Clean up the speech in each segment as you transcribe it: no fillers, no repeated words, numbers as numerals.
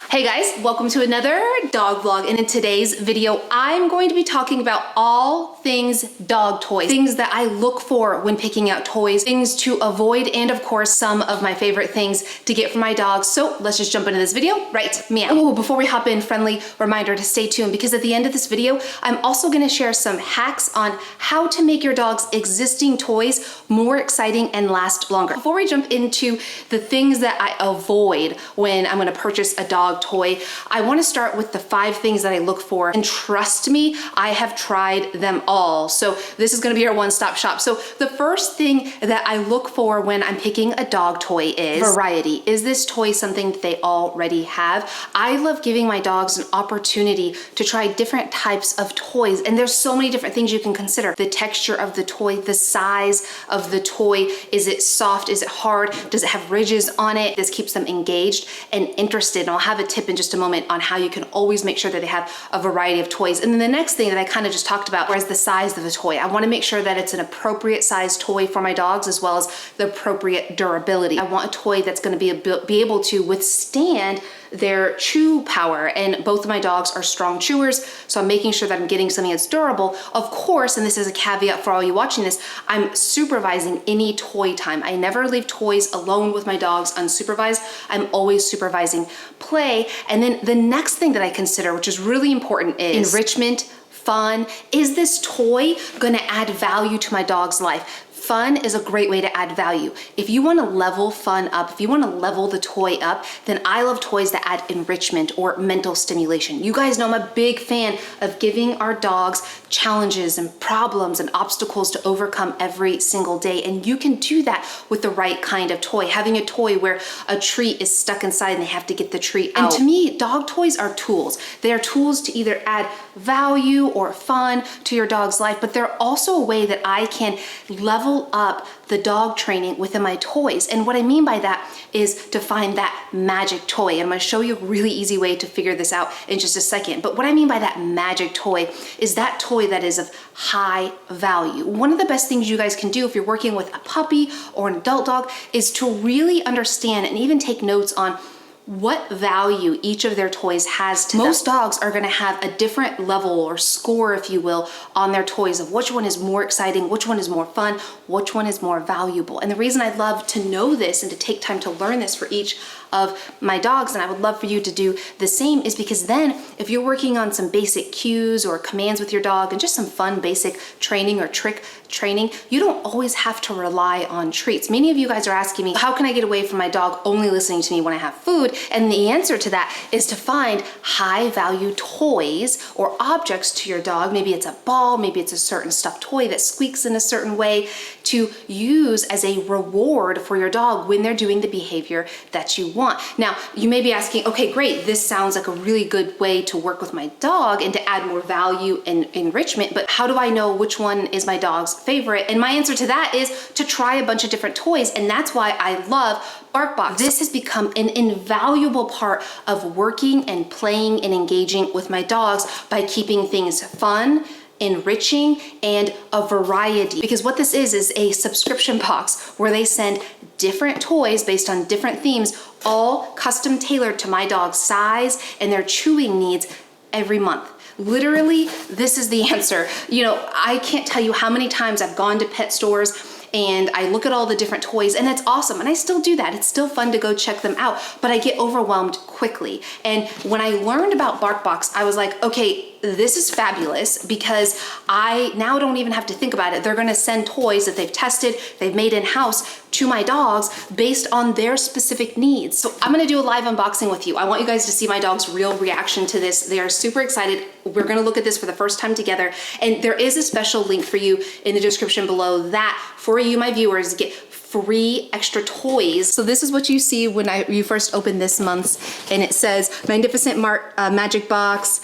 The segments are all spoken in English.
Hey guys, welcome to another dog vlog, and in today's video I'm going to be talking about all things dog toys, things that I look for when picking out toys, things to avoid, and of course some of my favorite things to get for my dogs. So let's just jump into this video right meow. Oh, before we hop in, friendly reminder to stay tuned, because at the end of this video I'm also going to share some hacks on how to make your dog's existing toys more exciting and last longer. Before we jump into the things that I avoid when I'm going to purchase a dog toy, I want to start with the 5 things that I look for, and trust me, I have tried them all. So this is going to be our one-stop shop. So the first thing that I look for when I'm picking a dog toy is variety. Is this toy something that they already have? I love giving my dogs an opportunity to try different types of toys, and there's so many different things you can consider. The texture of the toy, the size of the toy, is it soft, is it hard, does it have ridges on it? This keeps them engaged and interested, and I'll have a tip in just a moment on how you can always make sure that they have a variety of toys. And then the next thing that I kind of just talked about was the size of the toy. I want to make sure that it's an appropriate size toy for my dogs, as well as the appropriate durability. I want a toy that's going to be able to withstand their chew power, and both of my dogs are strong chewers, so I'm making sure that I'm getting something that's durable. Of course, and this is a caveat for all you watching this, I'm supervising any toy time. I never leave toys alone with my dogs unsupervised. I'm always supervising play. And then the next thing that I consider, which is really important, is enrichment, fun. Is this toy gonna add value to my dog's life? Fun is a great way to add value. If you want to level fun up, if you want to level the toy up, then I love toys that add enrichment or mental stimulation. You guys know I'm a big fan of giving our dogs challenges and problems and obstacles to overcome every single day, and you can do that with the right kind of toy. Having a toy where a treat is stuck inside and they have to get the treat out. And to me, dog toys are tools. They are tools to either add value or fun to your dog's life, but they're also a way that I can level up the dog training within my toys. And what I mean by that is to find that magic toy. And I'm going to show you a really easy way to figure this out in just a second. But what I mean by that magic toy is that toy that is of high value. One of the best things you guys can do if you're working with a puppy or an adult dog is to really understand and even take notes on what value each of their toys has to them. Most dogs are gonna have a different level or score, if you will, on their toys of which one is more exciting, which one is more fun, which one is more valuable. And the reason I love to know this and to take time to learn this for each of my dogs, and I would love for you to do the same, is because then if you're working on some basic cues or commands with your dog and just some fun basic training or trick training, you don't always have to rely on treats. Many of you guys are asking me, how can I get away from my dog only listening to me when I have food? And the answer to that is to find high value toys or objects to your dog. Maybe it's a ball, maybe it's a certain stuffed toy that squeaks in a certain way, to use as a reward for your dog when they're doing the behavior that you want. Now, you may be asking, okay, great, this sounds like a really good way to work with my dog and to add more value and enrichment, but how do I know which one is my dog's favorite? And my answer to that is to try a bunch of different toys, and that's why I love BarkBox. This has become an invaluable part of working and playing and engaging with my dogs by keeping things fun, enriching, and a variety. Because what this is a subscription box where they send different toys based on different themes, all custom tailored to my dog's size and their chewing needs every month. Literally, this is the answer. You know, I can't tell you how many times I've gone to pet stores and I look at all the different toys, and it's awesome, and I still do that. It's still fun to go check them out, but I get overwhelmed quickly. And when I learned about BarkBox, I was like, okay, this is fabulous, because I now don't even have to think about it. They're gonna send toys that they've tested, they've made in-house to my dogs based on their specific needs. So I'm gonna do a live unboxing with you. I want you guys to see my dog's real reaction to this. They are super excited. We're gonna look at this for the first time together, and there is a special link for you in the description below that for you, my viewers, get free extra toys. So this is what you see when you first open this month's, and it says Magnificent Magic Box,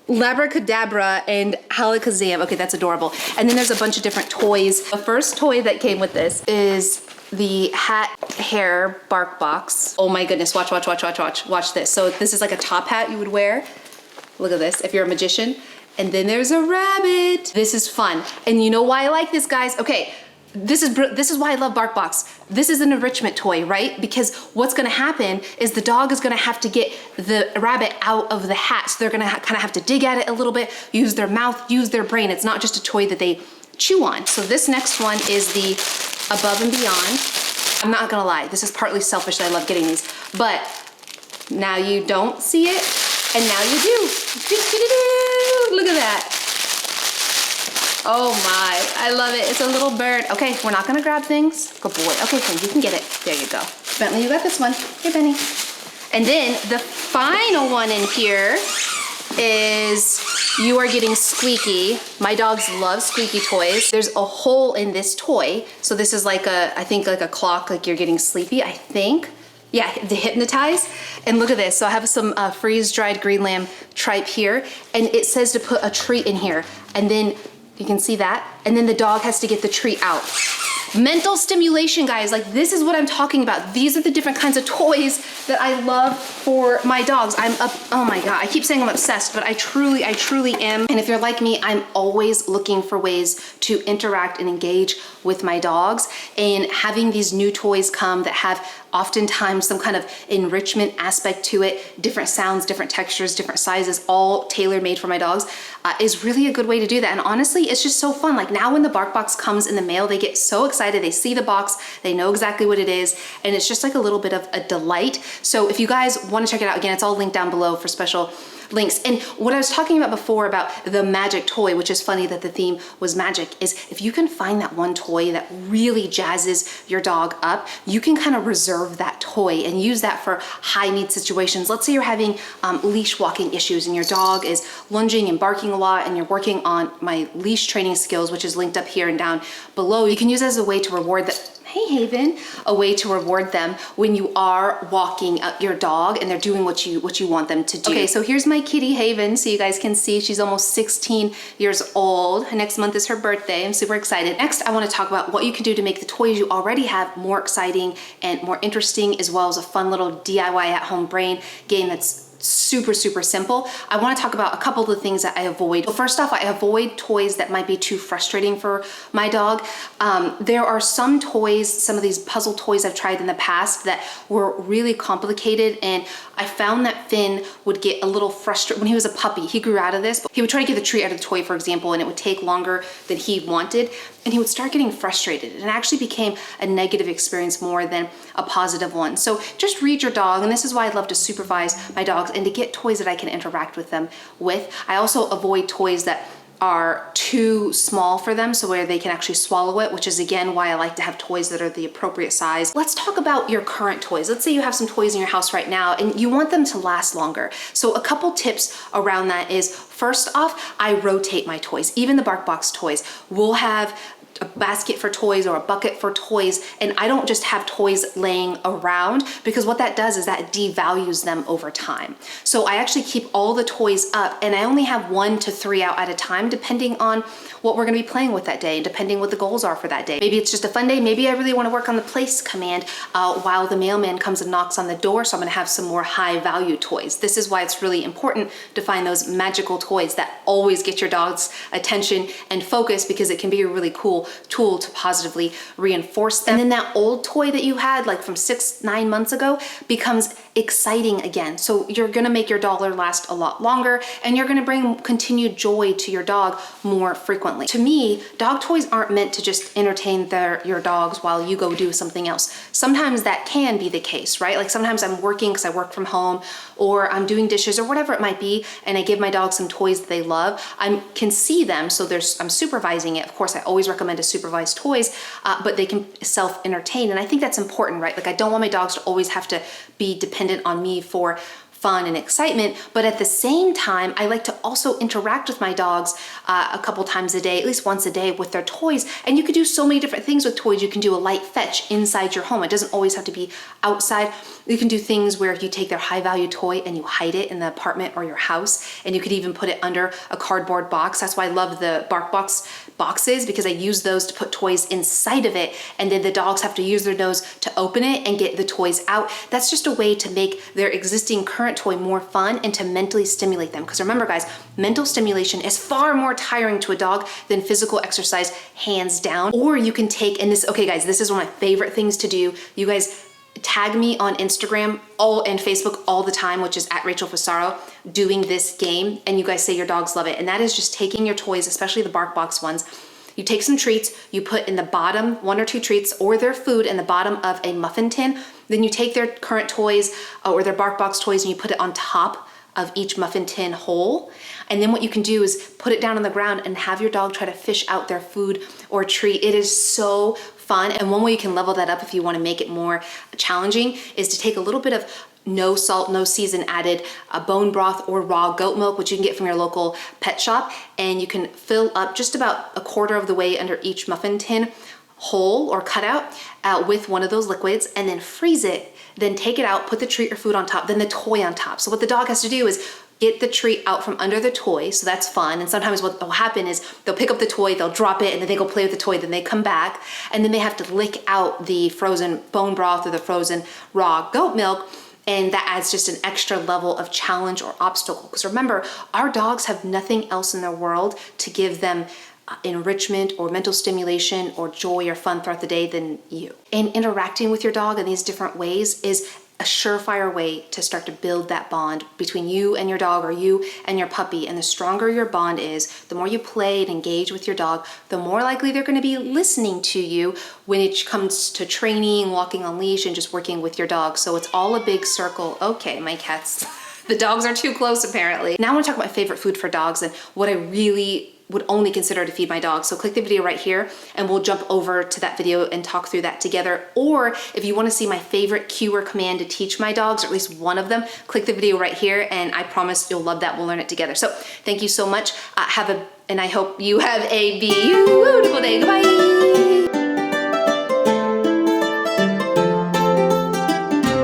Labracadabra, and Alakazam. Okay, that's adorable. And then there's a bunch of different toys. The first toy that came with this is the hat hair BarkBox. Oh my goodness, watch this. So this is like a top hat you would wear. Look at this, if you're a magician. And then there's a rabbit. This is fun. And you know why I like this, guys? Okay, this is why I love BarkBox. This is an enrichment toy, right? Because what's gonna happen is the dog is gonna have to get the rabbit out of the hat. So they're gonna kind of have to dig at it a little bit, use their mouth, use their brain. It's not just a toy that they chew on. So this next one is the Above and Beyond. I'm not gonna lie, this is partly selfish that I love getting these, but now you don't see it, and now you do. Look at that. Oh my, I love it. It's a little bird. Okay, we're not gonna grab things. Good boy. Okay, Finn, you can get it. There you go. Bentley, you got this one. Here, Benny. And then the final one in here is you are getting Squeaky. My dogs love squeaky toys. There's a hole in this toy. So this is like I think like a clock, like you're getting sleepy, I think. Yeah, to hypnotize. And look at this. So I have some freeze-dried green lamb tripe here, and it says to put a treat in here. And then you can see that. And then the dog has to get the treat out. Mental stimulation, guys, like this is what I'm talking about. These are the different kinds of toys that I love for my dogs. Oh my God, I keep saying I'm obsessed, but I truly am. And if you're like me, I'm always looking for ways to interact and engage with my dogs. And having these new toys come that have oftentimes some kind of enrichment aspect to it, different sounds, different textures, different sizes, all tailor-made for my dogs, is really a good way to do that. And honestly, it's just so fun. Like now when the BarkBox comes in the mail, they get so excited. They see the box, they know exactly what it is, and it's just like a little bit of a delight. So if you guys want to check it out, again, it's all linked down below for special links. And what I was talking about before about the magic toy, which is funny that the theme was magic, is if you can find that one toy that really jazzes your dog up, you can kind of reserve that toy and use that for high need situations. Let's say you're having leash walking issues and your dog is lunging and barking a lot and you're working on my leash training skills, which is linked up here and down below. You can use it as a way to reward that. Hey Haven, a way to reward them when you are walking your dog and they're doing what you want them to do. Okay, so here's my kitty Haven, so you guys can see she's almost 16 years old. Next month is her birthday. I'm super excited. Next, I want to talk about what you can do to make the toys you already have more exciting and more interesting, as well as a fun little DIY at-home brain game that's super simple. I want to talk about a couple of the things that I avoid. So first off, I avoid toys that might be too frustrating for my dog. There are some toys, some of these puzzle toys I've tried in the past that were really complicated, and I found that Finn would get a little frustrated. When he was a puppy, he grew out of this, but he would try to get the treat out of the toy, for example, and it would take longer than he wanted, and he would start getting frustrated. It actually became a negative experience more than a positive one. So just read your dog, and this is why I love to supervise my dogs and to get toys that I can interact with them with. I also avoid toys that are too small for them, so where they can actually swallow it, which is again why I like to have toys that are the appropriate size. Let's talk about your current toys. Let's say you have some toys in your house right now and you want them to last longer. So a couple tips around that is, first off, I rotate my toys. Even the BarkBox toys will have a basket for toys or a bucket for toys, and I don't just have toys laying around, because what that does is that devalues them over time. So I actually keep all the toys up, and I only have 1 to 3 out at a time, depending on what we're gonna be playing with that day, and depending what the goals are for that day. Maybe it's just a fun day, maybe I really wanna work on the place command while the mailman comes and knocks on the door, so I'm gonna have some more high value toys. This is why it's really important to find those magical toys that always get your dog's attention and focus, because it can be a really cool tool to positively reinforce them. And then that old toy that you had like from 6-9 months ago becomes exciting again. So you're gonna make your dollar last a lot longer, and you're gonna bring continued joy to your dog more frequently. To me, dog toys aren't meant to just entertain your dogs while you go do something else. Sometimes that can be the case, right? Like sometimes I'm working because I work from home, or I'm doing dishes or whatever it might be, and I give my dog some toys that they love. I can see them, so I'm supervising it. Of course, I always recommend to supervise toys, but they can self-entertain, and I think that's important, right? Like I don't want my dogs to always have to be dependent on me for fun and excitement, but at the same time, I like to also interact with my dogs a couple times a day, at least once a day, with their toys. And you can do so many different things with toys. You can do a light fetch inside your home. It doesn't always have to be outside. You can do things where you take their high value toy and you hide it in the apartment or your house, and you could even put it under a cardboard box. That's why I love the BarkBox boxes, because I use those to put toys inside of it, and then the dogs have to use their nose to open it and get the toys out. That's just a way to make their existing current current toy more fun and to mentally stimulate them. Because remember guys, mental stimulation is far more tiring to a dog than physical exercise, hands down. Or you can take, and this, okay guys, this is one of my favorite things to do. You guys tag me on Instagram and Facebook all the time, which is at RachelFusaro, doing this game, and you guys say your dogs love it. And that is just taking your toys, especially the BarkBox ones. You take some treats, you put in the bottom, 1 or 2 treats or their food in the bottom of a muffin tin. Then you take their current toys or their BarkBox toys and you put it on top of each muffin tin hole. And then what you can do is put it down on the ground and have your dog try to fish out their food or treat. It is so fun. And one way you can level that up if you want to make it more challenging is to take a little bit of no salt, no season added bone broth or raw goat milk, which you can get from your local pet shop. And you can fill up just about 1/4 of the way under each muffin tin hole or cutout with one of those liquids, and then freeze it. Then take it out, put the treat or food on top, then the toy on top. So what the dog has to do is get the treat out from under the toy, so that's fun. And sometimes what will happen is they'll pick up the toy, they'll drop it, and then they go play with the toy, then they come back, and then they have to lick out the frozen bone broth or the frozen raw goat milk, and that adds just an extra level of challenge or obstacle. Because remember, our dogs have nothing else in their world to give them enrichment or mental stimulation or joy or fun throughout the day than you. And interacting with your dog in these different ways is a surefire way to start to build that bond between you and your dog or you and your puppy. And the stronger your bond is, the more you play and engage with your dog, the more likely they're going to be listening to you when it comes to training, walking on leash, and just working with your dog. So it's all a big circle. Okay, my cats, the dogs are too close apparently. Now I want to talk about my favorite food for dogs and what I really would only consider to feed my dog. So click the video right here and we'll jump over to that video and talk through that together. Or if you wanna see my favorite cue or command to teach my dogs, or at least one of them, click the video right here and I promise you'll love that. We'll learn it together. So thank you so much. And I hope you have a beautiful day. Goodbye.